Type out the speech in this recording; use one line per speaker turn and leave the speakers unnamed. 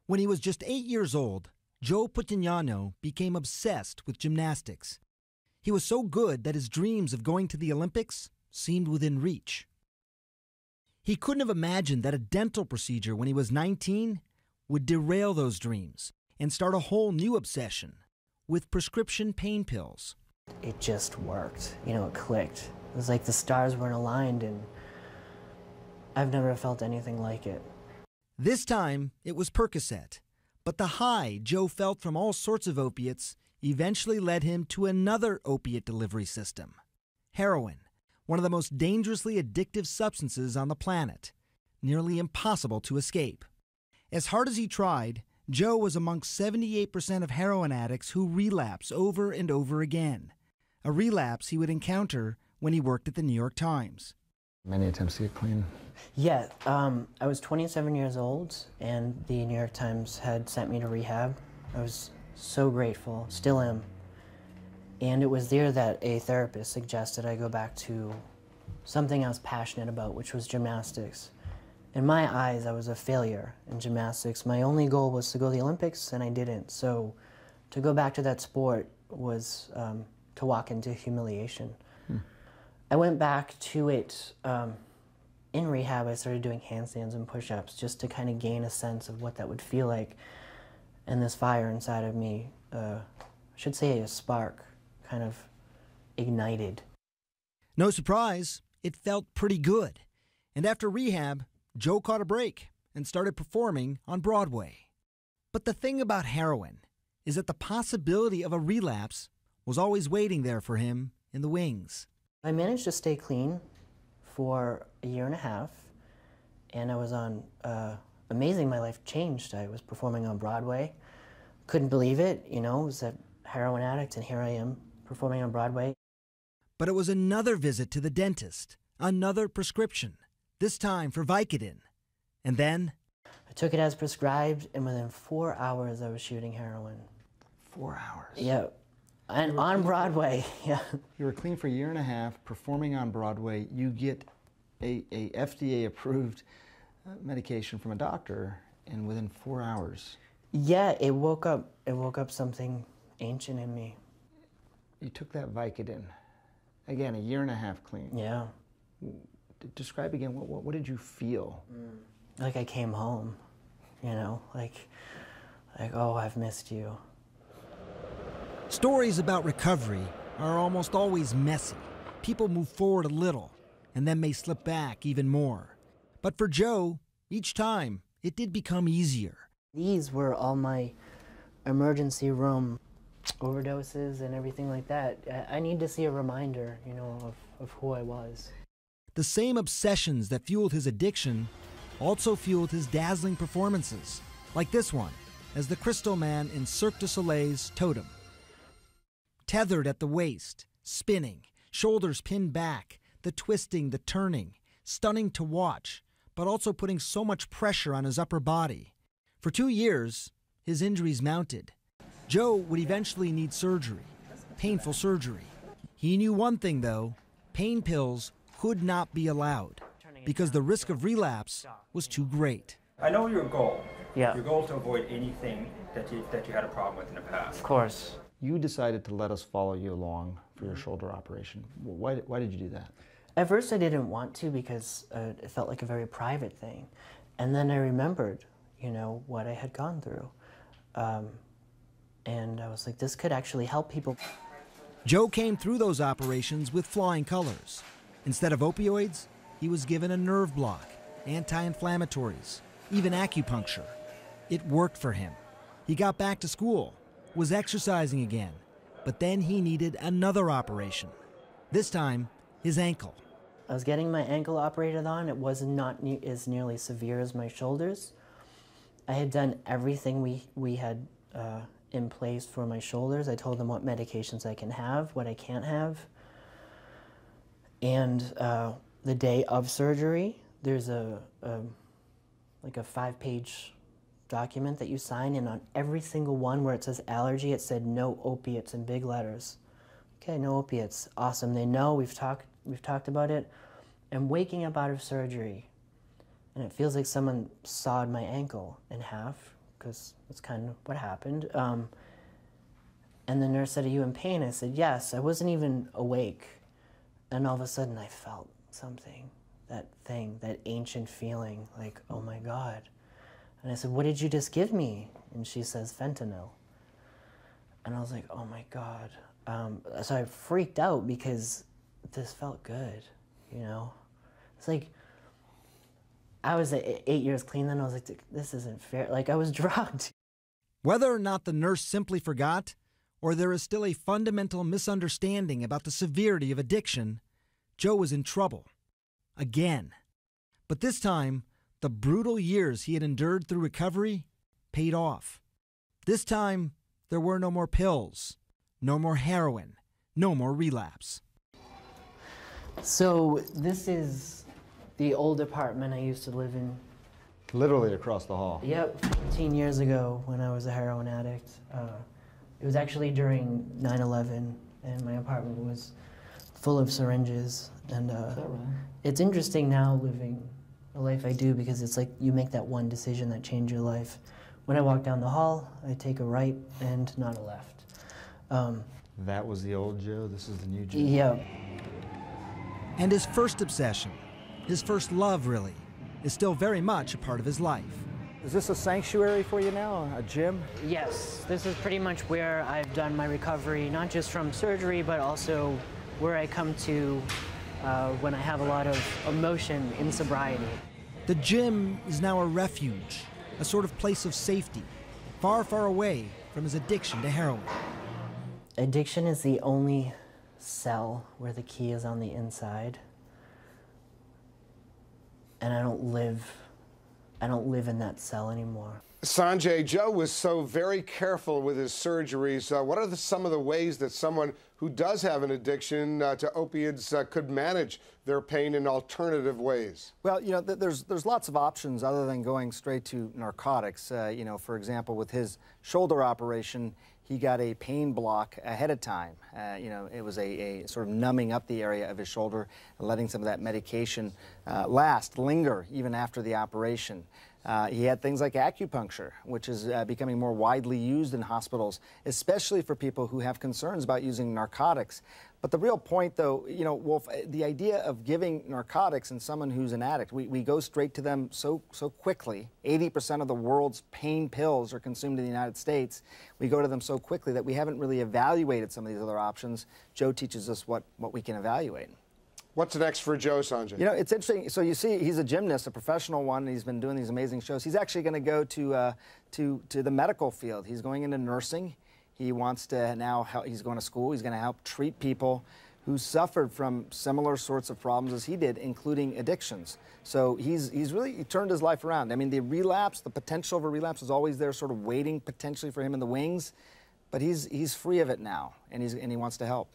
When he was just 8 years old, Joe Putignano became obsessed with gymnastics. He was so good that his dreams of going to the Olympics seemed within reach. He couldn't have imagined that a dental procedure when he was 19 would derail those dreams and start a whole new obsession with prescription pain pills.
It just worked. It clicked. It was like the stars weren't aligned, and I've never felt anything like it.
This time, it was Percocet, but the high Joe felt from all sorts of opiates eventually led him to another opiate delivery system, heroin, one of the most dangerously addictive substances on the planet, nearly impossible to escape. As hard as he tried, Joe was amongst 78% of heroin addicts who relapse over and over again, a relapse he would encounter when he worked at the New York Times.
Many attempts to get clean?
Yeah, I was 27 years old, and the New York Times had sent me to rehab. I was so grateful, still am. And it was there that a therapist suggested I go back to something I was passionate about, which was gymnastics. In my eyes, I was a failure in gymnastics. My only goal was to go to the Olympics, and I didn't. So to go back to that sport was to walk into humiliation. I went back to it in rehab. I started doing handstands and push-ups just to kind of gain a sense of what that would feel like. And this fire inside of me, I should say a spark, kind of ignited.
No surprise, it felt pretty good. And after rehab, Joe caught a break and started performing on Broadway. But the thing about heroin is that the possibility of a relapse was always waiting there for him in the wings.
I managed to stay clean for a year and a half, and I was on, amazing, my life changed. I was performing on Broadway. Couldn't believe it, I was a heroin addict, and here I am performing on Broadway.
But it was another visit to the dentist, another prescription, this time for Vicodin. And then
I took it as prescribed, and within 4 hours I was shooting heroin.
4 hours?
Yeah. And on Broadway, yeah.
You were clean for a year and a half, performing on Broadway. You get a FDA-approved medication from a doctor, and within 4 hours.
Yeah, it woke up something ancient in me.
You took that Vicodin. Again, a year and a half clean.
Yeah.
Describe again, what did you feel?
Like I came home, like, oh, I've missed you.
Stories about recovery are almost always messy. People move forward a little and then may slip back even more. But for Joe, each time, it did become easier.
These were all my emergency room overdoses and everything like that. I need to see a reminder, of who I was.
The same obsessions that fueled his addiction also fueled his dazzling performances, like this one, as the Crystal Man in Cirque du Soleil's Totem. Tethered at the waist, spinning, shoulders pinned back, the twisting, the turning, stunning to watch, but also putting so much pressure on his upper body. For 2 years, his injuries mounted. Joe would eventually need surgery, painful surgery. He knew one thing, though: pain pills could not be allowed because the risk of relapse was too great.
I know your goal.
Yeah.
Your goal is to avoid anything that you had a problem with in the past.
Of course.
You decided to let us follow you along for your shoulder operation. Why did you do that?
At first I didn't want to because it felt like a very private thing. And then I remembered, what I had gone through. And I was like, this could actually help people.
Joe came through those operations with flying colors. Instead of opioids, he was given a nerve block, anti-inflammatories, even acupuncture. It worked for him. He got back to school, was exercising again, but then he needed another operation. This time, his ankle.
I was getting my ankle operated on. It was not as nearly severe as my shoulders. I had done everything we had in place for my shoulders. I told them what medications I can have, what I can't have. And the day of surgery, there's like a 5-page document that you sign, and on every single one where it says allergy, it said no opiates in big letters. Okay, no opiates. Awesome. They know, we've talked about it. I'm waking up out of surgery, and it feels like someone sawed my ankle in half, because that's kind of what happened. And the nurse said, "Are you in pain?" I said, "Yes." I wasn't even awake. And all of a sudden I felt something, that thing, that ancient feeling, like, oh my God. And I said, "What did you just give me?" And she says, "Fentanyl." And I was like, oh my God. So I freaked out because this felt good, you know? It's like, I was at 8 years clean then. I was like, this isn't fair. Like, I was drugged.
Whether or not the nurse simply forgot, or there is still a fundamental misunderstanding about the severity of addiction, Joe was in trouble. Again. But this time, the brutal years he had endured through recovery paid off. This time, there were no more pills, no more heroin, no more relapse.
So this is the old apartment I used to live in.
Literally across the hall.
Yep, 15 years ago when I was a heroin addict. It was actually during 9/11, and my apartment was full of syringes. And
Is that right?
it's interesting now living the life I do, because it's like you make that one decision that changed your life. When I walk down the hall, I take a right and not a left.
That was the old Joe, this is the new Joe.
Yeah.
And his first obsession, his first love really, is still very much a part of his life.
Is this a sanctuary for you now, a gym?
Yes, this is pretty much where I've done my recovery, not just from surgery, but also where I come to when I have a lot of emotion in sobriety.
The gym is now a refuge, a sort of place of safety, far, far away from his addiction to heroin.
Addiction is the only cell where the key is on the inside. And I don't live in that cell anymore.
Sanjay, Joe was so very careful with his surgeries. What are some of the ways that someone who does have an addiction to opiates could manage their pain in alternative ways?
Well, you know, there's lots of options other than going straight to narcotics. You know, for example, with his shoulder operation, he got a pain block ahead of time. You know, it was a sort of numbing up the area of his shoulder and letting some of that medication linger even after the operation. He had things like acupuncture, which is becoming more widely used in hospitals, especially for people who have concerns about using narcotics. But the real point, though, you know, Wolf, the idea of giving narcotics in someone who's an addict, we go straight to them so quickly. 80% of the world's pain pills are consumed in the United States. We go to them so quickly that we haven't really evaluated some of these other options. Joe teaches us what we can evaluate.
What's next for Joe, Sanjay?
You know, it's interesting. So you see, he's a gymnast, a professional one. He's been doing these amazing shows. He's actually going to go to the medical field. He's going into nursing. He wants to now help. He's going to school. He's going to help treat people who suffered from similar sorts of problems as he did, including addictions. So he turned his life around. I mean, the relapse, the potential of a relapse is always there, sort of waiting potentially for him in the wings. But he's free of it now, and he wants to help.